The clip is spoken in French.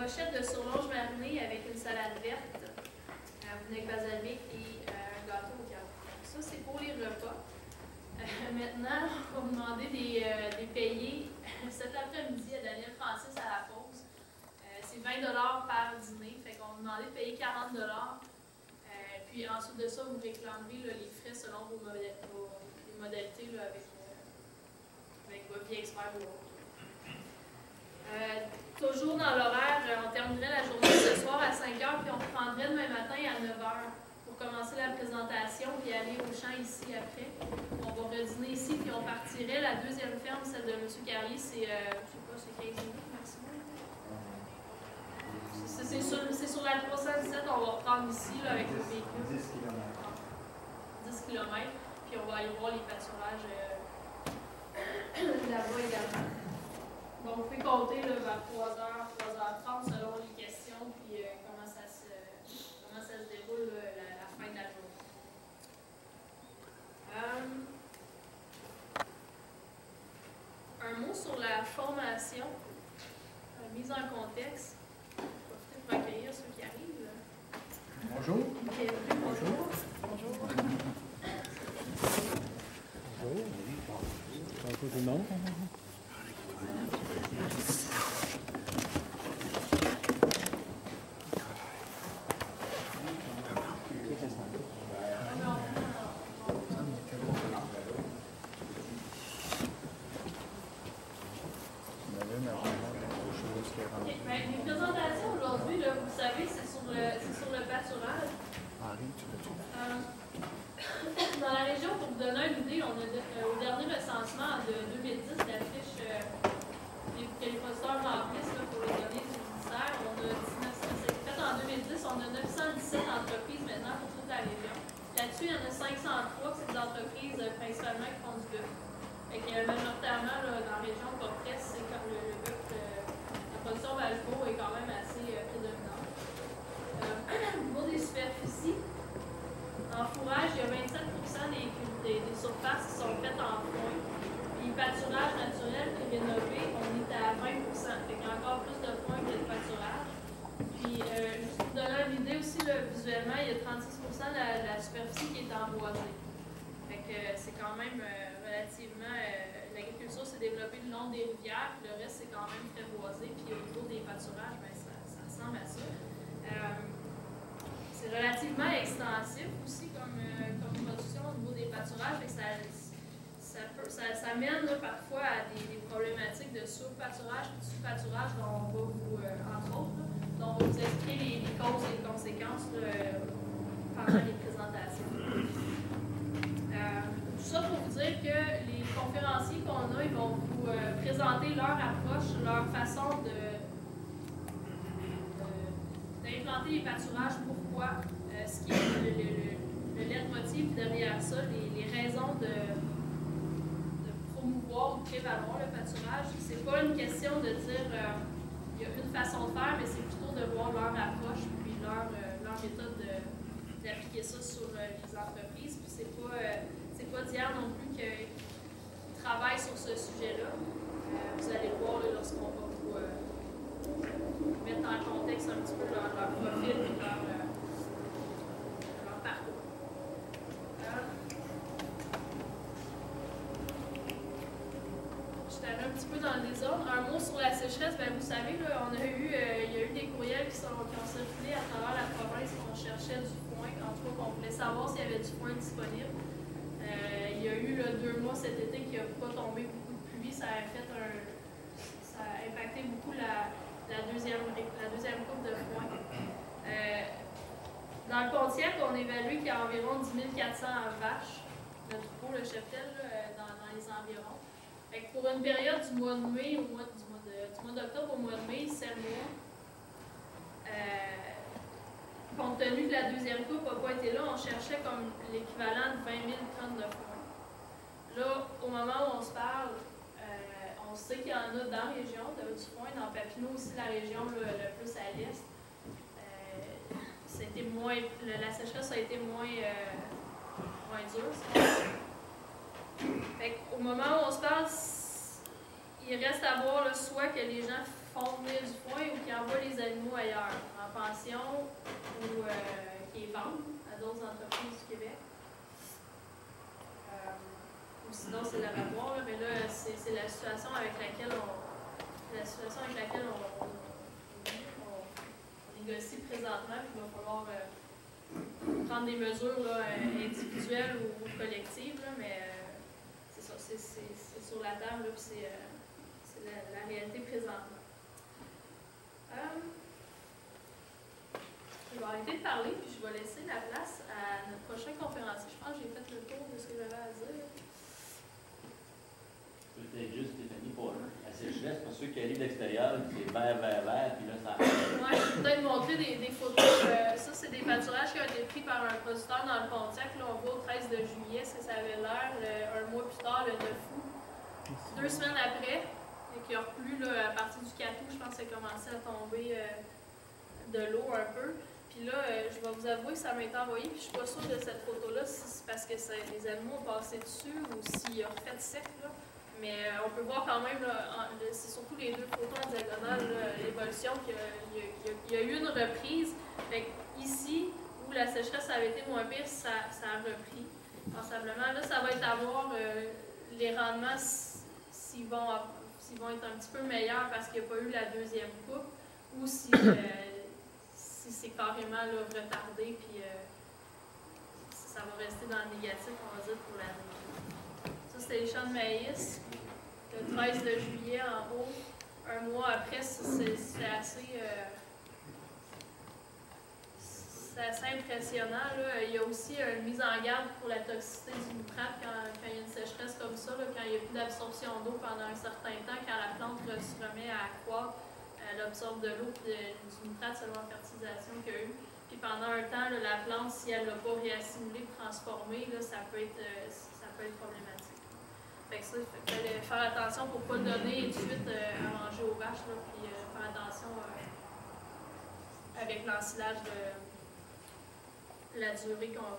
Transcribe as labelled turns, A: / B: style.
A: brochettes de surlonge marinée avec une salade verte, vinaigre balsamique et un gâteau au carreau. Ça, c'est pour les repas. Maintenant, on va vous demander des payés cet après-midi à Daniel Francis à la pause. C'est 20 $ par dîner. Fait qu'on va vous demander de payer 40 $. Puis ensuite de ça, vous réclamerez là, les frais selon vos modalités là, avec votre vie expert ou autre. Toujours dans l'horaire, on terminerait la journée ce soir à 5 h, puis on reprendrait demain matin à 9 h pour commencer la présentation, puis aller au champ ici après. On va redîner ici, puis on partirait. La deuxième ferme, celle de M. Carrier, c'est, je sais pas, c'est 15 minutes maximum. C'est sur la 317, on va reprendre ici là, avec le véhicule.
B: 10 km.
A: 10 km, puis on va aller voir les pâturages là-bas également. Donc, vous pouvez compter là, vers 3h, 3h30 selon les questions, puis comment ça se déroule là, la fin de la journée. Un mot sur la formation, mise en contexte. Profitez pour accueillir ceux qui arrivent.
B: Bonjour.
A: Bienvenue, bonjour.
C: Bonjour.
D: Bonjour. Bonjour tout le monde.
A: Les présentations aujourd'hui, vous savez, c'est sur le pâturage. Dans la région, pour vous donner une idée, on a au dernier recensement de 2010, la fiche que les producteurs remplissent là, pour les données du ministère, c'est fait en 2010, on a 917 entreprises maintenant pour toute la région. Là-dessus, il y en a 503, c'est des entreprises principalement qui font du bœuf. Fait que majoritairement, là, dans la région de Port-Presse, c'est comme le bœuf, la production Valco est quand même assez prédominante. Au niveau des superficies, en fourrage, il y a 27% des surfaces qui sont faites en foin. Puis pâturage naturel et rénové, on est à 20%. Fait qu'il y a encore plus de foin que de pâturage. Puis, juste pour vous donner une idée aussi, là, visuellement, il y a 36% de la superficie qui est en boisée. Fait que c'est quand même relativement... l'agriculture s'est développée le long des rivières, puis le reste, c'est quand même très boisé. Puis au niveau des pâturages, ben, ça ressemble à ça. C'est relativement extensif aussi comme production au niveau des pâturages. Fait que ça mène là, parfois à des problématiques de sur-pâturage et de sous-pâturage dont on va vous, entre autres, dont on va vous expliquer les causes et les conséquences là, pendant les présentations. Tout ça pour vous dire que les conférenciers qu'on a, ils vont vous présenter leur approche, leur façon d'implanter les pâturages, pourquoi, ce qui est le leitmotiv derrière ça, les raisons de promouvoir ou de prévaloir le pâturage. C'est pas une question de dire il y a une façon de faire, mais c'est plutôt de voir leur approche puis leur méthode d'appliquer ça sur les entreprises. Puis c'est pas d'hier non plus qu'ils travaillent sur ce sujet-là. Vous allez voir là, lorsqu'on va vous mettre en contexte un petit peu leur profil et leur parcours. Je suis allée un petit peu dans le désordre. Un mot sur la sécheresse, ben, vous savez, là, il y a eu des courriels qui ont circulé à travers la province qu'on cherchait du foin. En tout cas, qu'on voulait savoir s'il y avait du foin disponible. Il y a eu là, 2 mois cet été qui n'a pas tombé beaucoup de pluie. Ça a impacté beaucoup la deuxième coupe de foin. Dans le Pontiac, on évalue qu'il y a environ 10 400 vaches de troupeau, le cheptel, dans les environs. Fait que pour une période du mois de mai du mois d'octobre au mois de mai, 7 mois, compte tenu que la deuxième coupe n'a pas été là, on cherchait comme l'équivalent de 20 000 tonnes de foin. Là, au moment où on se parle, on sait qu'il y en a dans la région, du foin, dans Papineau aussi, la région le plus à l'est. La sécheresse a été moins dure. Fait qu'au moment où on se parle, il il reste à voir là, soit que les gens font venir du foin ou qu'ils envoient les animaux ailleurs, en pension ou qu'ils les vendent à d'autres entreprises du Québec. Ou sinon c'est l'abattoir, mais là c'est la situation avec laquelle on négocie présentement, puis il va falloir prendre des mesures là, individuelles ou collectives, là, mais c'est ça, c'est sur la table, puis c'est la réalité présentement. Je vais arrêter de parler, puis je vais laisser la place à notre prochain conférencier. Je pense que j'ai fait le tour de ce que j'avais à dire.
B: Peut-être juste, Stéphanie, pour la sécheresse, pour ceux qui arrivent de l'extérieur, c'est vert, puis là, ça...
A: Oui, je vais peut-être montrer des photos. Ça, c'est des pâturages qui ont été pris par un producteur dans le Pontiac. Là, on voit au 13 de juillet ce que ça avait l'air. Un mois plus tard, le 9 août. 2 semaines après, et qui a replu là, à partir du 4 août, je pense que ça a commencé à tomber de l'eau un peu. Puis là, je vais vous avouer que ça m'a été envoyé, puis je suis pas sûre de cette photo-là, si c'est parce que les animaux ont passé dessus ou s'il a refait sec, là. Mais on peut voir quand même, c'est surtout les deux photos en diagonale, l'évolution, qu'il y a eu une reprise. Fait ici, où la sécheresse avait été moins pire, ça a repris, passablement. Là, ça va être à voir les rendements, s'ils vont être un petit peu meilleurs parce qu'il n'y a pas eu la deuxième coupe, ou si c'est carrément là, retardé, puis ça va rester dans le négatif, on va dire, pour l'année. Ça, c'était les champs de maïs. Le 13 de juillet en haut, un mois après, c'est assez impressionnant. Là. Il y a aussi une mise en garde pour la toxicité du nitrate quand il y a une sécheresse comme ça, là, quand il n'y a plus d'absorption d'eau pendant un certain temps, quand la plante se remet à croître, elle absorbe de l'eau et du nitrate selon la fertilisation qu'il y a eu. Puis pendant un temps, là, la plante, si elle ne l'a pas réassimilé, transformé, là, ça peut être problématique. Fait que ça, il fallait faire attention pour ne pas le donner tout de suite à manger aux vaches, là, puis faire attention avec l'ensilage de la durée qu'on